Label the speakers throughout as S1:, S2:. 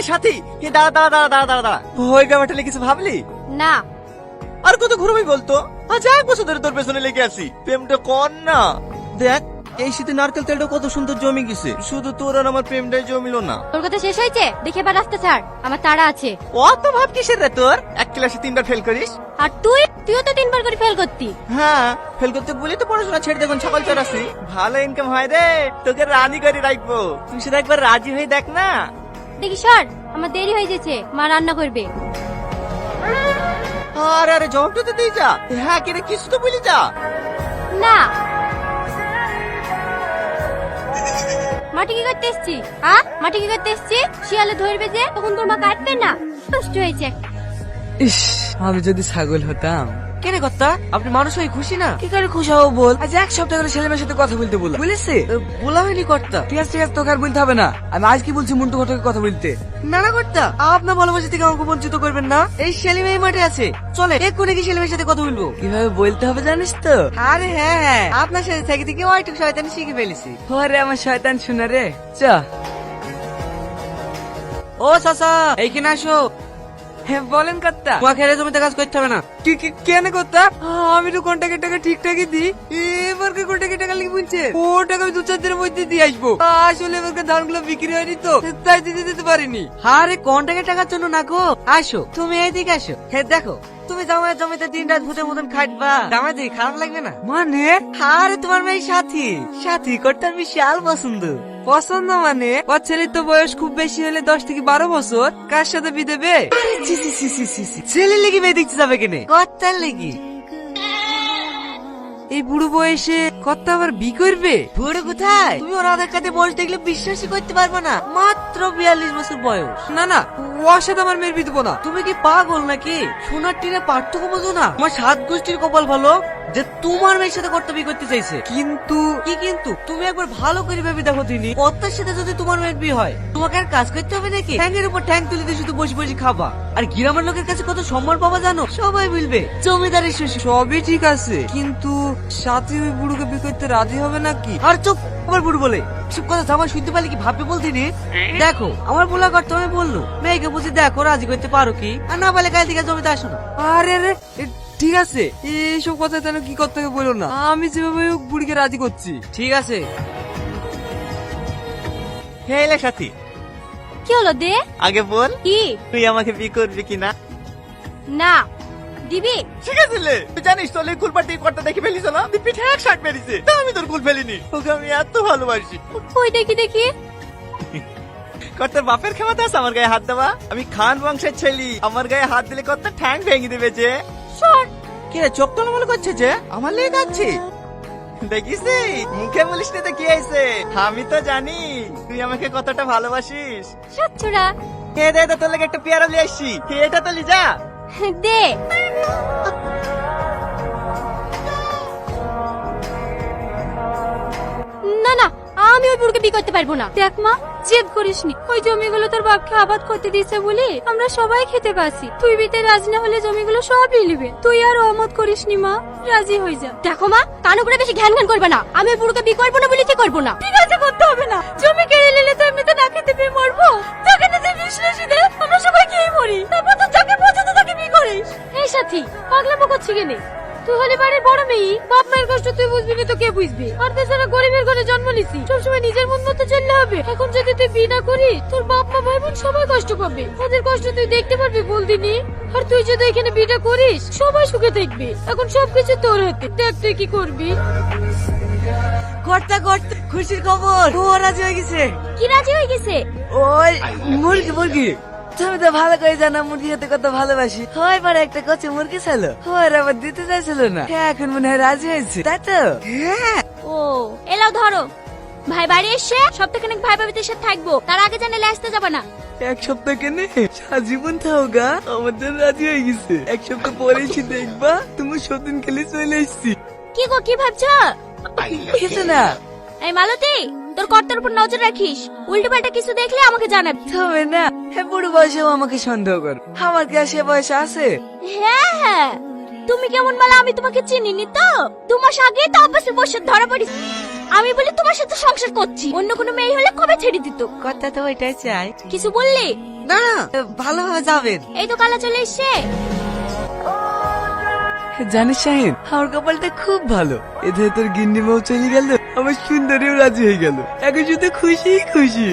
S1: সাথী, দাঁড়া দাঁড়া দাঁড়া দাঁড়া দাঁড়া দাঁড়া, ওই ব্যাপারটা কিছু ভাবলি?
S2: না।
S1: আর কত ঘুরবি বলতো? আজ 1 বছর ধরে তোর পেছনে লেগে আছি, প্রেমটা কর না। দেখ এই শীতে নারকেল তেলটা কত সুন্দর জমে গেছে, শুধু তোর আর আমার প্রেমটাই জমিলো না।
S2: তোর কথা শেষ হয়েছে? দেখে এবার রাস্তা ছাড়, আমার তাড়া আছে।
S1: অত ভাব কিসের রে তোর? এক ক্লাসে 3বার ফেল করিস।
S2: আর তুইও তো 3বার করে ফেল করতি।
S1: হ্যাঁ, ফেল করতে বলি তো পড়াশোনা ছেড়ে দেখুন সকাল চড়াছি। ভালো ইনকাম হয় রে, তোকে রাজি করে রাখবো, তুই শুধু একবার রাজি হয়ে দেখ না।
S2: দেখি সর, আমার দেরি হয়ে যাচ্ছে, মা রান্না করবে।
S1: আরে আরে জবাবটা তো দিয়ে যা। হ্যাঁ কে রে, কিছু তো বলি যা।
S2: না। মাটি কি করতে এসছি? হ্যাঁ, মাটি কি করতে এসছি? শিয়ালে ধরবে যে, তখন তোর মা কাটবে না? কষ্ট হয়েছে।
S3: ইস, আমি যদি ছাগল হতাম।
S4: কেনে কর্তা, আপনি মানুষ হয়ে খুশি না?
S3: কি করে খুশি হবো বল? আজ 1 সপ্তাহ করে ছেলে মেয়ের সাথে কথা বলতে বলেছে।
S4: বলা হয়নি কর্তা।
S3: ঠিক আছে তোকে আর বলতে হবে না, আমি আজ কি বলছি মন্টু ঘটকের কথা বলতে।
S4: না না কর্তা, আপনার ভালোবাসা থেকে আমাকে বঞ্চিত করবেন না। এই সেলিম এই মাঠে আছে, চলে এক্ষুনি কি সেলিমের সাথে কথা বলবো।
S3: কিভাবে বলতে হবে জানিস তো?
S4: আরে হ্যাঁ হ্যাঁ, আপনার সাথে থেকে থেকে ওইটুকু শয়তানি শিখে ফেলেছি।
S3: ওরে আমার শয়তান শোনা রে, চ।
S4: ও চাচা, এইখানে আসো।
S3: হ্যাঁ বলেন কর্তা।
S4: তোমাকে এর জমিতে কাজ করতে হবে না।
S3: কেন কর্তা? আমি তো কন্টাক্টের টাকা ঠিকঠাকই দিই, এবার কন্টাক্টের টাকা লিখে বলছে ও টাকা আমি 2-4 দিনের মধ্যে দিয়ে আসবো। আসলে এবার ধানগুলো বিক্রি হয়নি তো, তাই দিতে পারিনি।
S4: আরে কন্ট্রাক্টের টাকার জন্য না গো, আসো তুমি এইদিকে আসো। হ্যাঁ দেখো, তুমি জামাইয়ের জমিতে 3 রাত ভূতের মতন খাটবা, জামাই দেখি খারাপ লাগবে না?
S3: মানে?
S4: আরে তোমার মেয়ে সাথী, সাথী করতে আমি বিশাল পছন্দ।
S3: পছন্দ মানে? ওর ছেলের তো বয়স খুব বেশি হলে 10 থেকে 12 বছর, কার সাথে বিয়ে দেবে?
S4: ছি ছি ছি ছি ছি ছি, ছেলে লেগে মেয়ে দেখতে যাবে কেনে? কর্তার লেগে।
S3: এই বুড়ো বয়সে কর্তা আবার বি করবে?
S4: বুড়ো কোথায়, তুমি ওর আধার কার্ডে বয়স দেখলে বিশ্বাসই করতে পারবে না, মাত্র 42 বছর বয়স।
S3: না না, ওর সাথে আমার মেয়ের বিয়ে দেবো না।
S4: তুমি কি পাগল নাকি? সোনার টিনে পার্থক্য বোঝো না? আমার 7 গোষ্ঠীর কপাল ভালো যে তোমার মেয়ের সাথে কর্তা বিয়ে করতে চাইছে।
S3: কিন্তু
S4: কি কিন্তু? তুমি একবার ভালো করে ভেবে দেখো তিনি, কর্তার সাথে যদি তোমার মেয়ের বিয়ে হয়, তোমাকে আর কাজ করতে হবে নাকি? ঠ্যাংয়ের উপর ঠ্যাং তুলে দিয়ে শুধু বসে বসে খাবা। আর গ্রামের লোকের কাছে কত সম্মান পাবা জানো? সবাই বলবে জমিদারের শ্বশুর।
S3: সবই ঠিক আছে, কিন্তু সাথী ওই বুড়োকে বিয়ে করতে রাজি হবে নাকি?
S4: আর চুপ, আমার বুড়ো বলে সব কথা জামাই শুনতে পারলে কি ভাববে বলতিনি? দেখো আমার বলা কর্তা আমি বললো, মেয়েকে বুঝি দেখো রাজি করতে পারো কি, আর না বলে কাল থেকে জমিতে আসো না।
S3: আরে আরে ঠিক আছে, এইসব কথা যেন কি করতে হবে বলো না, আমি যেভাবে হোক বুড়িকে রাজি করছি।
S4: ঠিক আছে।
S1: হে এলে সাথী,
S2: কি হলো দে?
S1: আগে বল
S2: কি?
S1: তুই আমাকে বিয়ে করবি কিনা?
S2: না। দিবি?
S1: ঠিক আছে লে, তুই জানিস তো কুল পার্টি করতে দেখে ফেলিস না, তুই পিঠে 1 শার্ট মেরেছে, তা আমি তোর কুল ফেলিনি, ওকে আমি এত ভালোবাসি।
S2: ওই দেখি দেখি।
S1: কর্তার বাপের ক্ষমতা আছে আমার গায়ে হাত দেওয়া? আমি খান বংশের ছেলে, আমার গায়ে হাত দিলে কর্তা ঠ্যাং ভেঙে দেবে যে।
S2: সর।
S1: কে চোখ টলমল করছে যে, আমার লেগে যাচ্ছে দেখিস, মুখে বলিস না তো কি হয়েছে, আমি তো জানি তুই আমাকে কতটা ভালোবাসিস।
S2: সচ্ছুরা।
S1: হে দে দে, তোর লেগে একটা পেয়ারা নিয়ে আসছি, এটা তো লিজা।
S2: দে। না না, আমি ওই বুড়োকে বিয়ে করতে পারবো না। দেখ মা, জেদ করিসনি, ওই জমিগুলো তোর বাপকে আবাদ করতে দিয়েছে বলি আমরা সবাই খেতে পাচ্ছি। তুই বিতে রাজি না হলে জমিগুলো সবই নিবে। তুই আর অমত করিসনি মা, রাজি হয়ে যা। দেখো মা, কানু করে বেশি ঘ্যান ঘ্যান করবে না। আমি ওই বুড়োকে বিয়ে করবো না বলি তুই করবো না। ঠিক আছে, করতে হবে না। জমি কেড়ে নিলে তো এমনিতে না খেতে পেয়ে মরবো। তোকে নিজে বিশ্বাসী দে, আমরা সবাই খেয়ে মরি। তারপর তো যাকে পছন্দ তাকে বিয়ে করিস। এই সাথী, পাগলামো করছি কেনে? তুই হলে বাড়ির বড় মেয়ে, বাপ মায়ের কষ্ট তুই বুঝবি না তো কে বুঝবে? আর তাছাড়া গরিবের ঘরে জন্ম নিছি, সবসময় নিজের মন মতো চললে হবে? এখন যদি তুই বিয়ে না করিস, তোর বাপ মা ভাই বোন সবাই কষ্ট পাবে। ওদের কষ্ট তুই দেখতে পারবি বলদিনি? আর তুই যদি এখানে বিয়েটা করিস, সবাই সুখে থাকবে। এখন সবকিছু তোর হাতে, দেখ তুই কি করবি।
S4: কর্তা কর্তা, খুশির খবর, ও রাজি হয়ে গেছে।
S2: কি রাজি হয়ে গেছে?
S3: ওই মুরগি মুরগি, তুমি তো ভালো করে জানা মুরগি খেতে কত ভালোবাসি। হয় পরে একটা কচি মুরগি ছিল, ওর আবার দিতে চাইছিল না, এখন মনে হয় রাজি হয়েছে, তাই তো?
S4: হ্যাঁ।
S2: ও এলাও ধরো। ভাই বাড়ি এসে সপ্তাহখানেক ভাই ভাবিদের সাথে থাকবো, তার আগে জানালে আসতে যাবে না।
S3: 1 সপ্তাহ কেনে সারা জীবন থাও গা, আমাদের রাজি হয়ে গেছে। 1 সপ্তাহ পরে এসে দেখবা তুমি সতীন খেলে চলে এসছি।
S2: কি গো, কি ভাবছো?
S3: কিছু না।
S2: এই মালতী, তোর কর্তার উপর নজর রাখিস, উল্টো পাল্টা কিছু দেখলে আমাকে জানাবি।
S3: তবে না, হ্যাঁ বুড়ো বয়সেও আমাকে সন্দেহ কর, আমার কি আর সে বয়স আছে?
S2: হ্যাঁ হ্যাঁ, তুমি কেমন মালা আমি তোমাকে চিনিনি তো, 2 মাস আগে তো আব্বাসের বসে ধরা পড়িস। আমি বলি তোমার সাথে সংসার করছি, অন্য কোনো মেয়ে হলে কবে ছেড়ে দিত।
S4: কথা তো ওইটাই চাই।
S2: কিছু বললি?
S4: না না, ভালোভাবে যাবেন।
S2: এই তো কালা চলে এসছে।
S3: জানিস শাহিন, আমার কপালটা খুব ভালো। এদের তোর গিন্নি বউ চলে গেল, আমার সুন্দরীও রাজি হয়ে গেল। এখন শুধু খুশি খুশি।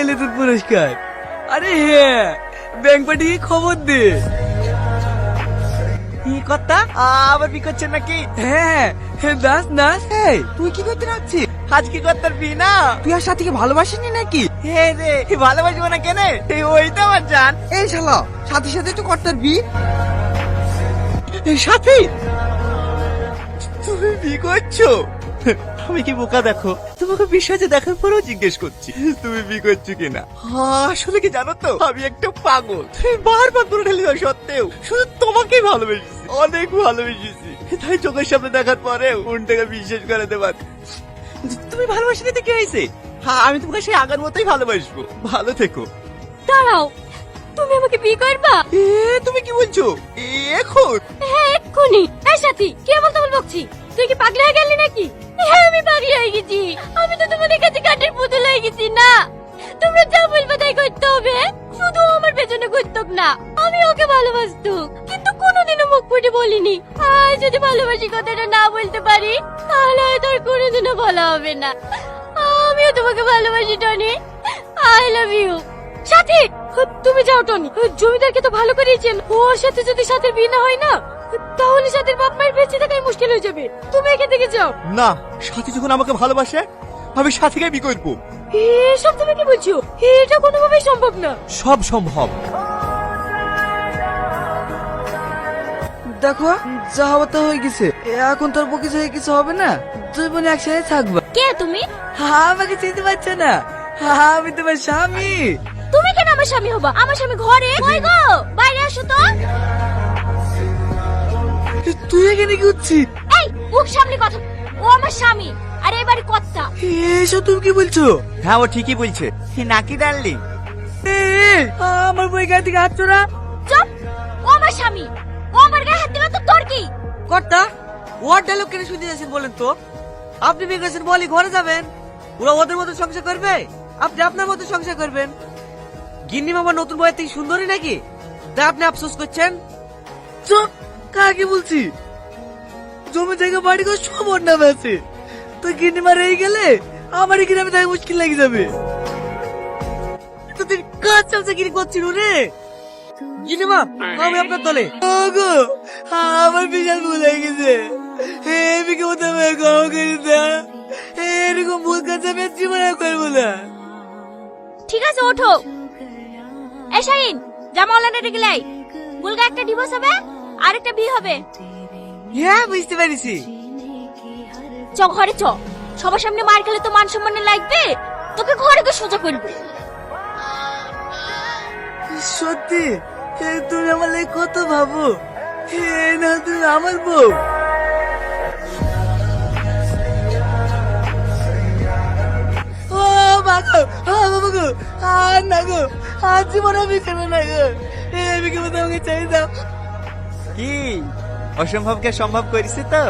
S3: এলে তোর পুরস্কার। আরে হ্যাঁ, ব্যাংক পাঠিয়ে খবর দে।
S1: কি কথা আবার বি করছেন নাকি?
S3: হ্যাঁ দাস না, তুই কি করতে রাখছিস?
S1: আজ কি করতে বি না?
S3: তুই আর সাথীকে ভালোবাসিনি নাকি?
S1: হে রে, ভালোবাসবো না কেন? ওই তো আমার জান।
S3: এই শালা, সাথীর সাথে তো কর্তার বি।
S1: সাথী, তুমি বি করছো? আমি কি বোকা দেখো, তোমাকে বিশ্বাসে দেখার পরেও জিজ্ঞেস করছি তুমি বি করছো কিনা। আসলে কি জানো তো, আমি একটা পাগল। তুমি বারবার দূরে ঠেলে যাওয়া সত্ত্বেও শুধু তোমাকেই ভালোবেসেছি, অনেক ভালোবেসেছি। তাই চোখের সামনে দেখার পরেও মনটাকে বিশ্বাস করে দেবার। তুমি ভালোবাসি নিতে কি হয়েছে? আমি তোমাকে সেই আগের মতোই ভালোবাসবো। ভালো থেকো।
S2: দাঁড়াও, তুমি আমাকে বিয়ে করবা?
S1: তুমি কি বলছো এখন?
S2: হ্যাঁ এক্ষুনি। এই সাথী, কে বলতে বলছি? তুই কি পাগল হয়ে গেলি নাকি? হ্যাঁ আমি পাগল হয়ে গেছি। আমি তো তোমাদের কাছে কাঠের পুতুল হয়ে গেছি না। তোমরা যা বলবে তাই করতে হবে। শুধু আমার পেছনে ঘুরতক না, আমি ওকে ভালোবাসতো, কিন্তু কোনোদিনও মুখ ফুটে বলিনি। আর যদি ভালোবাসি কথাটা না বলতে পারি, তাহলে হয়তো আর কোনোদিনও বলা হবে না। আমিও তোমাকে ভালোবাসি টনি। I love you. সাথী, তুমি যাও টনি। জমিদারকে তো ভালো করেছেন, ওর সাথে যদি সাথের বিয়ে না হয় না, তাহলে সাথের বাপ মায়ের বেঁচে থাকাই মুশকিল হয়ে যাবে। তুমি এখান থেকে যাও।
S1: না, সাথী যখন আমাকে ভালোবাসে আমি সাথীকে বি করবো।
S2: এসব তুমি কি বলছো? এটা কোনোভাবেই সম্ভব না।
S1: সব সম্ভব।
S3: দেখো, যা হওয়ার তো হয়ে গেছে। এখন তোর পক্ষে যে কিছু হবে না, তুই বোন একসাথে থাকবা।
S2: কে তুমি?
S3: আমাকে চিনতে পারছো না? আমি তোমার স্বামী।
S2: তুমি কেন আমার স্বামী হবা? আমার স্বামী ঘরে। কই গো, বাইরে আসো তো।
S3: তুই এখানে কি করছিস?
S2: এই মুখ সামনে কথা। ও আমার স্বামী, আর এই বাড়ি কর্তা।
S3: এসব তুমি কি বলছো?
S1: হ্যাঁ, ও ঠিকই বলছে। নাকি ডার্লিং?
S3: আমার বই গায়ে থেকে হাত চড়া।
S2: চুপ। ও আমার স্বামী, ও আমার গায়ে হাত দিলে তো তোর কি?
S4: কর্তা, ওর ডায়লগ কেন শুনতে যাচ্ছেন বলেন তো? আপনি বিয়ে করেছেন বলি ঘরে যাবেন, ওরা ওদের মতো সংসার করবে, আপনি আপনার মতো সংসার করবেন। গিন্নি মামা নতুন বইয়ের থেকে সুন্দরী নাকি, তাই আপনি আফসোস করছেন?
S3: চুপ, কাকে বলছি? জমি জায়গা বাড়ি করে সব ওর নামে আছে। তুই গিন্নি মারে এই গেলে আমার এই গ্রামে থাকা মুশকিল লেগে যাবে।
S4: তো তুই কাজ চালছে গিরি করছিল রে। গিন্নি মা, আমি আপনার দলে।
S3: ওগো, আমার বিশাল ভুল হয়ে গেছে। এদিকে মতো আমি ক্ষমা করে দাও। এরকম ভুল কাজ আমি আর জীবনে করবো না।
S2: ঠিক আছে, ওঠো। এই শাহিন, জামা ওলানে রেখে লাই। বুলগা একটা ডিভোর্স হবে, আর একটা বিয়ে হবে।
S4: হ্যাঁ বুঝতে পেরেছি।
S2: চ ঘরে চ। সবার সামনে মার খেলে তো মান সম্মানে লাগবে, তোকে ঘরে গিয়ে সোজা করবে।
S3: সত্যি, তুমি আমার লাগে কত ভাবো। না, তুমি আমার বউ। ও বাবা, বাবা গো, আর না গো, আজ জীবনে আমি করবো না গো। আমি কি মতো আমাকে চাই দাও।
S1: কি অসম্ভবকে সম্ভব করেছে তো?